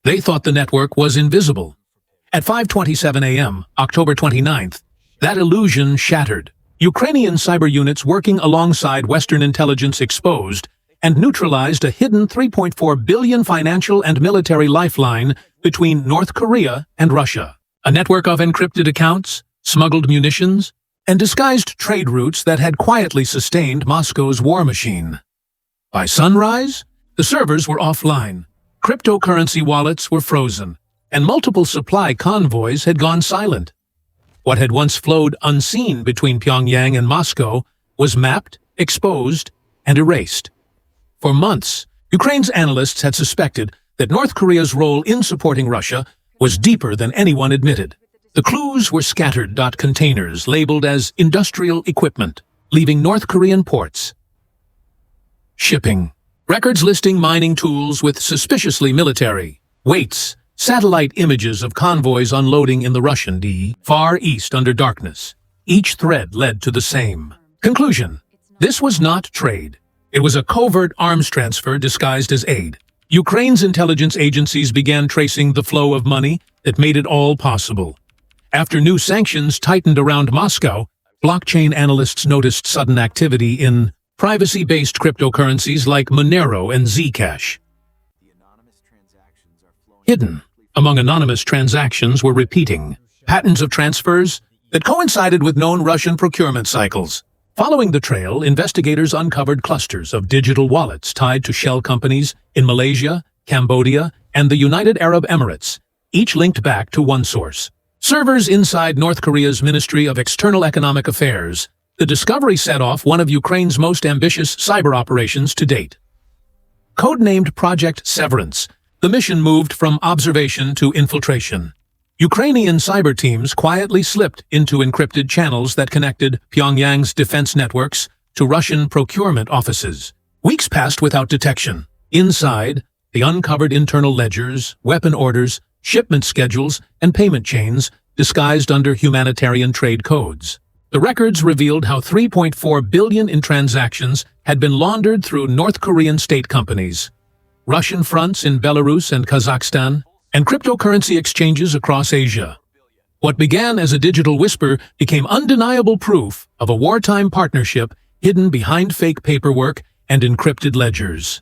They thought the network was invisible. At 5:27 a.m., October 29th, that illusion shattered. Ukrainian cyber units working alongside Western intelligence exposed and neutralized a hidden $3.4 billion financial and military lifeline between North Korea and Russia. A network of encrypted accounts, smuggled munitions, and disguised trade routes that had quietly sustained Moscow's war machine. By sunrise, the servers were offline, cryptocurrency wallets were frozen, and multiple supply convoys had gone silent. What had once flowed unseen between Pyongyang and Moscow was mapped, exposed, and erased. For months, Ukraine's analysts had suspected that North Korea's role in supporting Russia was deeper than anyone admitted. The clues were scattered containers labeled as industrial equipment, leaving North Korean ports. Shipping. Records listing mining tools with suspiciously military weights, satellite images of convoys unloading in the Russian Far East under darkness. Each thread led to the same conclusion. This was not trade. It was a covert arms transfer disguised as aid. Ukraine's intelligence agencies began tracing the flow of money that made it all possible. After new sanctions tightened around Moscow, blockchain analysts noticed sudden activity in privacy-based cryptocurrencies like Monero and Zcash. Hidden among anonymous transactions were repeating patterns of transfers that coincided with known Russian procurement cycles. Following the trail, investigators uncovered clusters of digital wallets tied to shell companies in Malaysia, Cambodia, and the United Arab Emirates, each linked back to one source. Servers inside North Korea's Ministry of External Economic Affairs. The discovery set off one of Ukraine's most ambitious cyber operations to date. Codenamed Project Severance, the mission moved from observation to infiltration. Ukrainian cyber teams quietly slipped into encrypted channels that connected Pyongyang's defense networks to Russian procurement offices. Weeks passed without detection. Inside, the uncovered internal ledgers, weapon orders, shipment schedules, and payment chains disguised under humanitarian trade codes. The records revealed how $3.4 billion in transactions had been laundered through North Korean state companies, Russian fronts in Belarus and Kazakhstan, and cryptocurrency exchanges across Asia. What began as a digital whisper became undeniable proof of a wartime partnership hidden behind fake paperwork and encrypted ledgers.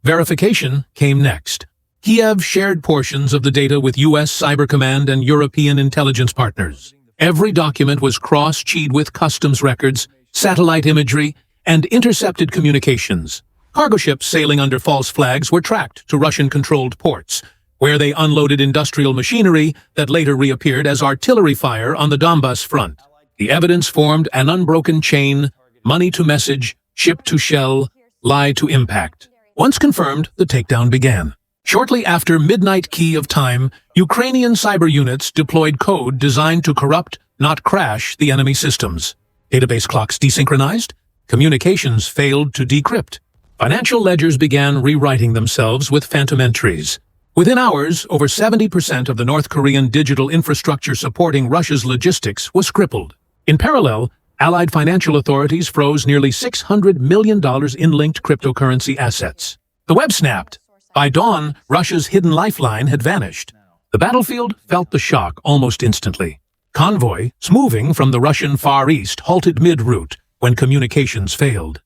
Verification came next. Kiev shared portions of the data with U.S. Cyber Command and European intelligence partners. Every document was cross-checked with customs records, satellite imagery, and intercepted communications. Cargo ships sailing under false flags were tracked to Russian-controlled ports, where they unloaded industrial machinery that later reappeared as artillery fire on the Donbas front. The evidence formed an unbroken chain: money to message, ship to shell, lie to impact. Once confirmed, the takedown began. Shortly after midnight key of time, Ukrainian cyber units deployed code designed to corrupt, not crash, the enemy systems. Database clocks desynchronized, communications failed to decrypt. Financial ledgers began rewriting themselves with phantom entries. Within hours, over 70% of the North Korean digital infrastructure supporting Russia's logistics was crippled. In parallel, Allied financial authorities froze nearly $600 million in linked cryptocurrency assets. The web snapped. By dawn, Russia's hidden lifeline had vanished. The battlefield felt the shock almost instantly. Convoys moving from the Russian Far East halted mid-route when communications failed.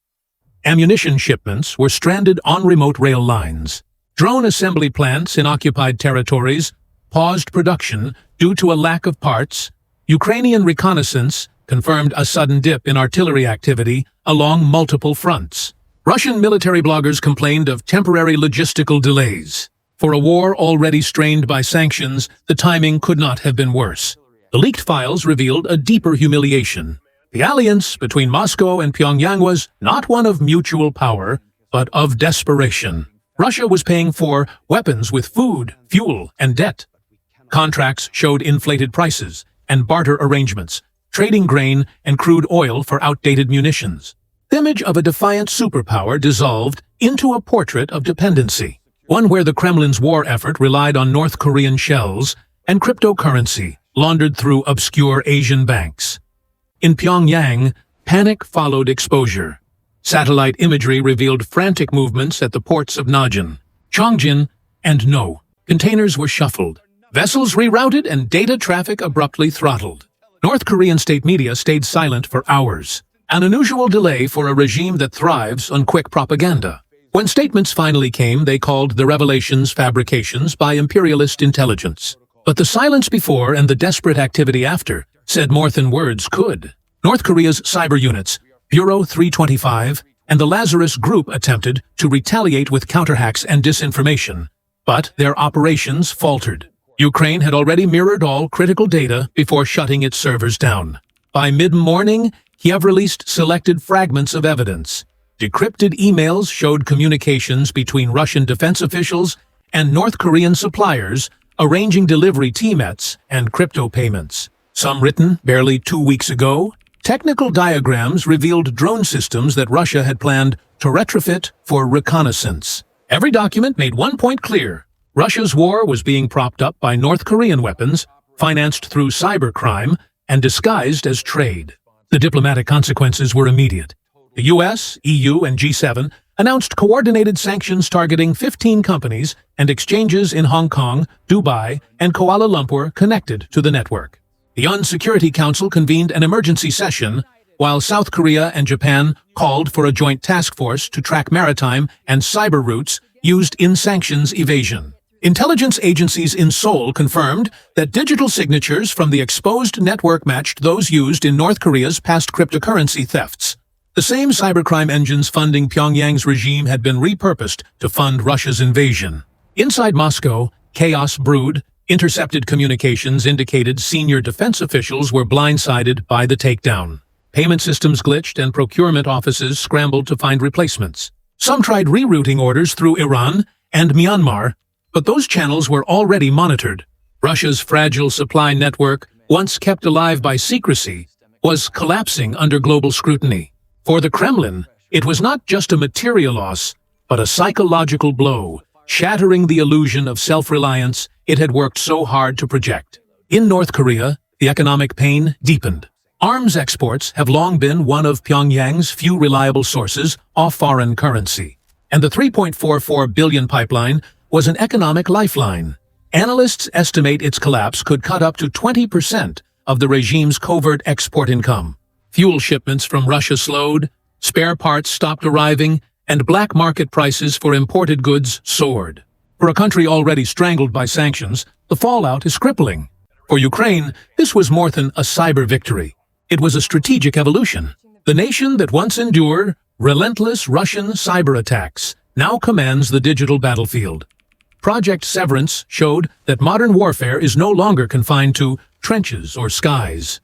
Ammunition shipments were stranded on remote rail lines. Drone assembly plants in occupied territories paused production due to a lack of parts. Ukrainian reconnaissance confirmed a sudden dip in artillery activity along multiple fronts. Russian military bloggers complained of temporary logistical delays. For a war already strained by sanctions, the timing could not have been worse. The leaked files revealed a deeper humiliation. The alliance between Moscow and Pyongyang was not one of mutual power, but of desperation. Russia was paying for weapons with food, fuel, and debt. Contracts showed inflated prices and barter arrangements, trading grain and crude oil for outdated munitions. The image of a defiant superpower dissolved into a portrait of dependency, one where the Kremlin's war effort relied on North Korean shells and cryptocurrency laundered through obscure Asian banks. In Pyongyang, panic followed exposure. Satellite imagery revealed frantic movements at the ports of Najin, Chongjin, and No. Containers were shuffled, vessels rerouted, and data traffic abruptly throttled. North Korean state media stayed silent for hours, an unusual delay for a regime that thrives on quick propaganda. When statements finally came, they called the revelations fabrications by imperialist intelligence. But the silence before and the desperate activity after said more than words could. North Korea's cyber units, Bureau 325, and the Lazarus Group attempted to retaliate with counterhacks and disinformation, but their operations faltered. Ukraine had already mirrored all critical data before shutting its servers down. By mid-morning, Kiev released selected fragments of evidence. Decrypted emails showed communications between Russian defense officials and North Korean suppliers arranging delivery teammates and crypto payments. Some written barely 2 weeks ago, technical diagrams revealed drone systems that Russia had planned to retrofit for reconnaissance. Every document made one point clear: Russia's war was being propped up by North Korean weapons, financed through cybercrime, and disguised as trade. The diplomatic consequences were immediate. The US, EU, and G7 announced coordinated sanctions targeting 15 companies and exchanges in Hong Kong, Dubai, and Kuala Lumpur connected to the network. The UN Security Council convened an emergency session, while South Korea and Japan called for a joint task force to track maritime and cyber routes used in sanctions evasion. Intelligence agencies in Seoul confirmed that digital signatures from the exposed network matched those used in North Korea's past cryptocurrency thefts. The same cybercrime engines funding Pyongyang's regime had been repurposed to fund Russia's invasion. Inside Moscow, chaos brewed. Intercepted communications indicated senior defense officials were blindsided by the takedown. Payment systems glitched and procurement offices scrambled to find replacements. Some tried rerouting orders through Iran and Myanmar, but those channels were already monitored. Russia's fragile supply network, once kept alive by secrecy, was collapsing under global scrutiny. For the Kremlin, it was not just a material loss, but a psychological blow, shattering the illusion of self-reliance it had worked so hard to project. In North Korea, the economic pain deepened. Arms exports have long been one of Pyongyang's few reliable sources of foreign currency, and the $3.44 billion pipeline was an economic lifeline. Analysts estimate its collapse could cut up to 20% of the regime's covert export income. Fuel shipments from Russia slowed, spare parts stopped arriving, and black market prices for imported goods soared. For a country already strangled by sanctions, the fallout is crippling. For Ukraine, this was more than a cyber victory. It was a strategic evolution. The nation that once endured relentless Russian cyber attacks now commands the digital battlefield. Project Severance showed that modern warfare is no longer confined to trenches or skies.